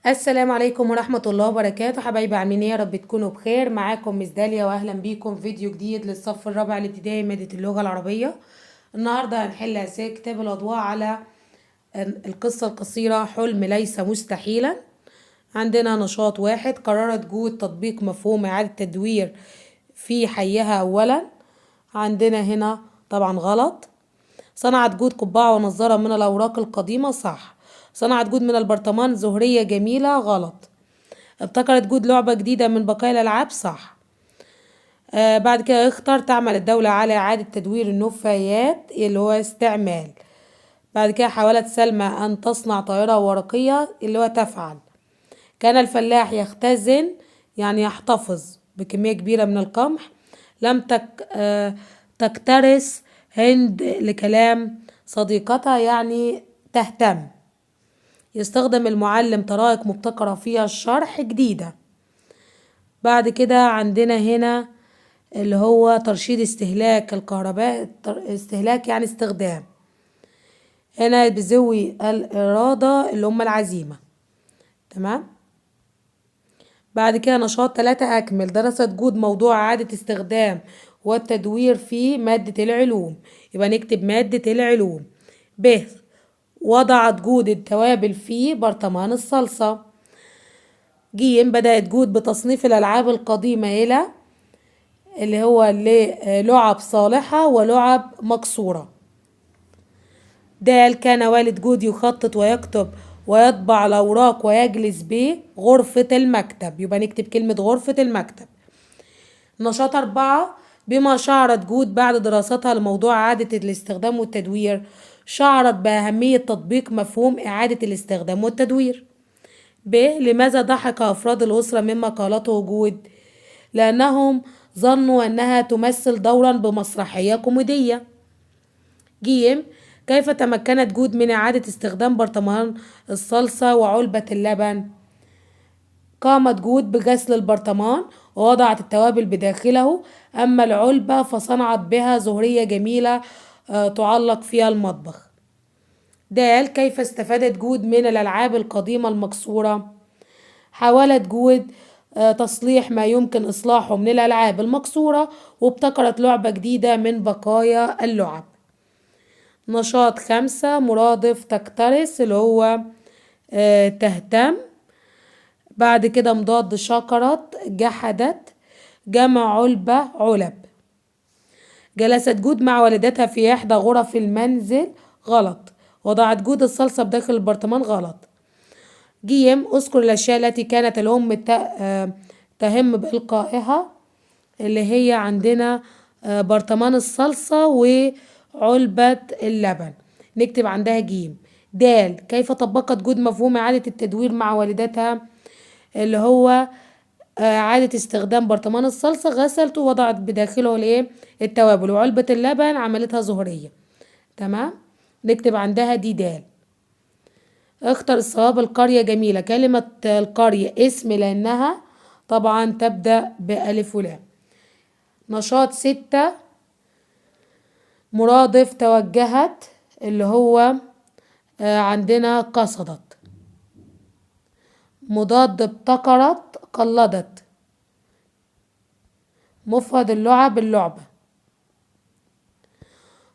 السلام عليكم ورحمة الله وبركاته. حبايبي عاملين ايه؟ يا رب تكونوا بخير. معاكم مس داليا واهلا بيكم في فيديو جديد للصف الرابع الابتدائي مادة اللغة العربية. النهاردة هنحل أسئلة كتاب الأضواء على القصة القصيرة حلم ليس مستحيلا. عندنا نشاط واحد، قررت جود تطبيق مفهوم إعادة تدوير في حيها أولا. عندنا هنا طبعا غلط. صنعت جود قبعة ونظارة من الأوراق القديمة، صح. صنعت جود من البرطمان زهرية جميلة، غلط. ابتكرت جود لعبة جديدة من بقايا الألعاب، صح. بعد كده اختار تعمل الدولة على إعادة تدوير النفايات اللي هو استعمال. بعد كده حاولت سلمى أن تصنع طائرة ورقية اللي هو تفعل. كان الفلاح يختزن يعني يحتفظ بكمية كبيرة من القمح. لم تكترث هند لكلام صديقتها يعني تهتم. يستخدم المعلم طرائق مبتكرة فيها الشرح جديدة. بعد كده عندنا هنا اللي هو ترشيد استهلاك الكهرباء، استهلاك يعني استخدام. هنا بذوي الإرادة اللي هم العزيمة، تمام. بعد كده نشاط 3 أكمل. درست جود موضوع إعادة استخدام والتدوير في مادة العلوم، يبقى نكتب مادة العلوم. ب وضعت جود التوابل في برطمان الصلصة. ج بدأت جود بتصنيف الألعاب القديمة إلى اللي هو لعب صالحة ولعب مكسورة. د كان والد جود يخطط ويكتب ويطبع الأوراق ويجلس بغرفة المكتب، يبقى نكتب كلمة غرفة المكتب. نشاط 4 بما شعرت جود بعد دراستها لموضوع إعادة الاستخدام والتدوير. شعرت بأهمية تطبيق مفهوم إعادة الاستخدام والتدوير. ب لماذا ضحك أفراد الأسرة مما قالته جود؟ لأنهم ظنوا أنها تمثل دورا بمسرحية كوميدية. ج كيف تمكنت جود من إعادة استخدام برطمان الصلصة وعلبة اللبن؟ قامت جود بغسل البرطمان ووضعت التوابل بداخله، أما العلبة فصنعت بها زهرية جميلة تعلق فيها المطبخ. د كيف استفادت جود من الألعاب القديمة المكسورة؟ حاولت جود تصليح ما يمكن إصلاحه من الألعاب المكسورة وابتكرت لعبة جديدة من بقايا اللعب. نشاط 5 مرادف تكترث اللي هو تهتم. بعد كده مضاد شكرت جحدت، جمع علبة علب. جلست جود مع والدتها في إحدى غرف المنزل، غلط. وضعت جود الصلصة بداخل البرطمان، غلط. ج اذكر الأشياء التي كانت الأم تهم بإلقائها، اللي هي عندنا برطمان الصلصة وعلبة اللبن، نكتب عندها ج. د كيف طبقت جود مفهوم إعادة التدوير مع والدتها، اللي هو إعادة استخدام برطمان الصلصة، غسلته ووضعت بداخله التوابل، وعلبة اللبن عملتها زهرية، تمام. نكتب عندها دي د. اختر الصواب. القرية جميلة، كلمة القرية اسم لأنها طبعا تبدأ بألف ولام. نشاط 6 مرادف توجهت اللي هو عندنا قصدت. مضاد ابتكرت قلدت. مفرد اللعب اللعبة.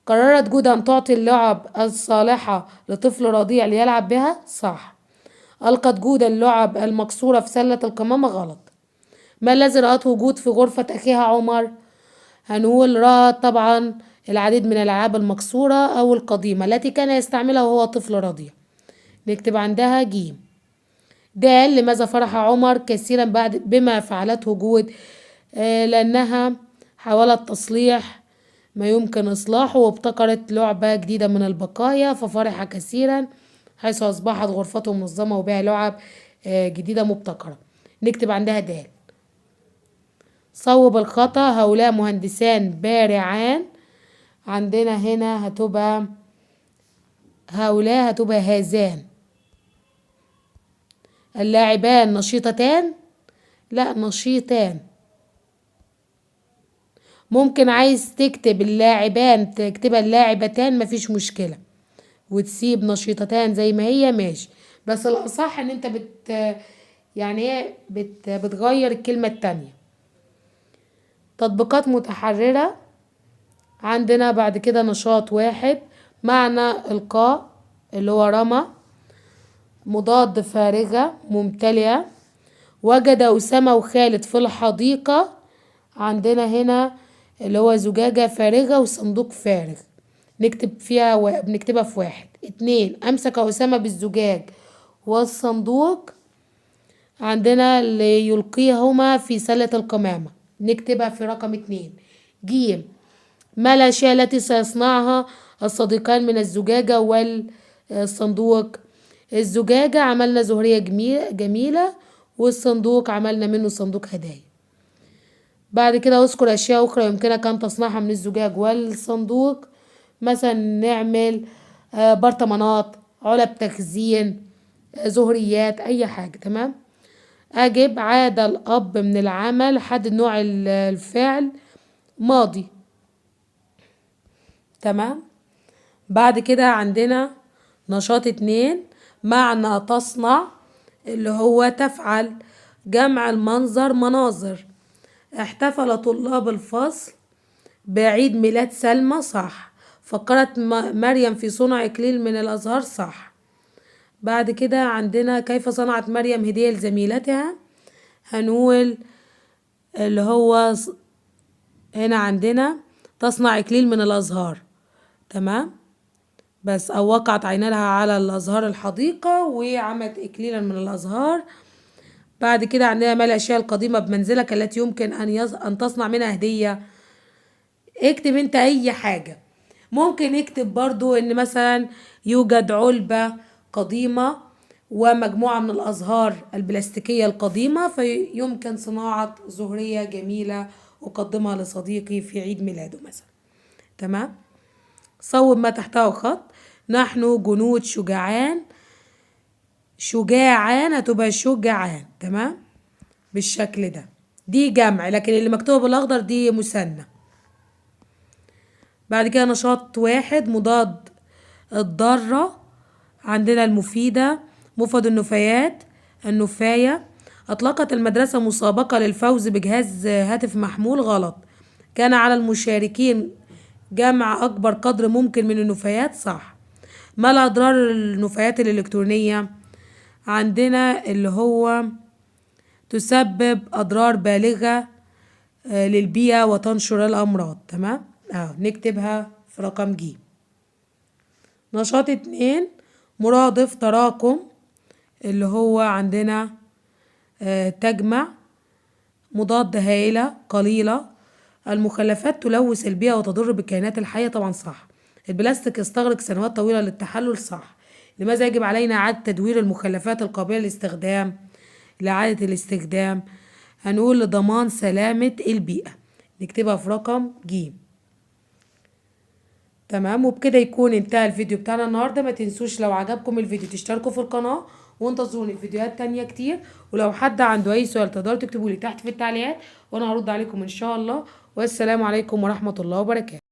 قررت جود أن تعطي اللعب الصالحة لطفل رضيع ليلعب بها، صح. ألقت جود اللعب المكسورة في سلة القمامة، غلط. ما الذي رأته جود في غرفة أخيها عمر؟ هنقول رأت طبعا العديد من الألعاب المكسورة أو القديمة التي كان يستعملها وهو طفل رضيع، نكتب عندها ج. د لماذا فرح عمر كثيرا بعد بما فعلته جود؟ لأنها حاولت تصليح ما يمكن إصلاحه وابتكرت لعبة جديدة من البقايا ففرح كثيرا، حيث أصبحت غرفته منظمة وبها لعب جديدة مبتكرة، نكتب عندها د. صوب الخطأ. هؤلاء مهندسان بارعان، عندنا هنا هتبقى هؤلاء هتبقى هذان. اللاعبان نشيطتان، لا نشيطان. ممكن عايز تكتب اللاعبان تكتبها اللاعبتان، مفيش مشكلة، وتسيب نشيطتان زي ما هي، ماشي. بس الأصح ان انت يعني ايه بتغير الكلمة التانية. تطبيقات متحررة. عندنا بعد كده نشاط 1 معنى إلقاء اللي هو رمى، مضاد فارغة ممتلئة، وجد أسامة وخالد في الحديقة. عندنا هنا اللي هو زجاجة فارغة وصندوق فارغ، نكتب فيها بنكتبها في 1. 2 أمسك أسامة بالزجاج والصندوق، عندنا اللي يلقيهما في سلة القمامة، نكتبها في رقم 2. ج ما الأشياء التي سيصنعها الصديقان من الزجاجة والصندوق؟ الزجاجة عملنا زهرية جميلة، والصندوق عملنا منه صندوق هدايا. بعد كده اذكر أشياء أخرى يمكنك أن تصنعها من الزجاج والصندوق. مثلا نعمل برطمانات، علب تخزين، زهريات، أي حاجة. تمام. أجب عاد الأب من العمل، حدد نوع الفعل ماضي. تمام. بعد كده عندنا نشاط 2 معنى تصنع اللي هو تفعل، جمع المنظر مناظر. احتفل طلاب الفصل بعيد ميلاد سلمى، صح. فكرت مريم في صنع إكليل من الأزهار، صح. بعد كده عندنا كيف صنعت مريم هدية لزميلتها، هنقول اللي هو هنا عندنا تصنع إكليل من الأزهار. تمام. بس أو وقعت عينها على الأزهار الحديقة وعملت إكليلا من الأزهار. بعد كده عندنا ما الأشياء القديمة بمنزلك التي يمكن أن تصنع منها هدية. اكتب انت أي حاجة. ممكن اكتب برضو ان مثلا يوجد علبة قديمة ومجموعة من الأزهار البلاستيكية القديمة، فيمكن صناعة زهرية جميلة أقدمها لصديقي في عيد ميلاده مثلا. تمام. صوب ما تحته خط. نحن جنود شجعان، شجاعان هتبقى شجعان. تمام. بالشكل ده، دي جمع، لكن اللي مكتوبة بالأخضر دي مثنى. بعد كده نشاط 1 مضاد الضارة. عندنا المفيدة، مفرد النفايات، النفاية. أطلقت المدرسة مسابقة للفوز بجهاز هاتف محمول، غلط. كان على المشاركين جمع أكبر قدر ممكن من النفايات، صح. ما الأضرار النفايات الإلكترونية؟ عندنا اللي هو تسبب أضرار بالغة للبيئة وتنشر الأمراض. تمام. نكتبها في رقم ج. نشاط 2 مرادف تراكم، اللي هو عندنا تجمع، مضاد هائلة قليلة. المخلفات تلوث البيئة وتضر بالكائنات الحية، طبعا صح. البلاستيك يستغرق سنوات طويلة للتحلل، صح. لماذا يجب علينا إعادة تدوير المخلفات القابلة للاستخدام لإعادة الاستخدام؟ هنقول لضمان سلامة البيئة، نكتبها في رقم ج. تمام. وبكده يكون انتهى الفيديو بتاعنا النهارده. ما تنسوش لو عجبكم الفيديو تشتركوا في القناة وانتظروني فيديوهات تانية كتير. ولو حد عنده اي سؤال تقدروا تكتبوا لي تحت في التعليقات وانا هرد عليكم ان شاء الله. والسلام عليكم ورحمة الله وبركاته.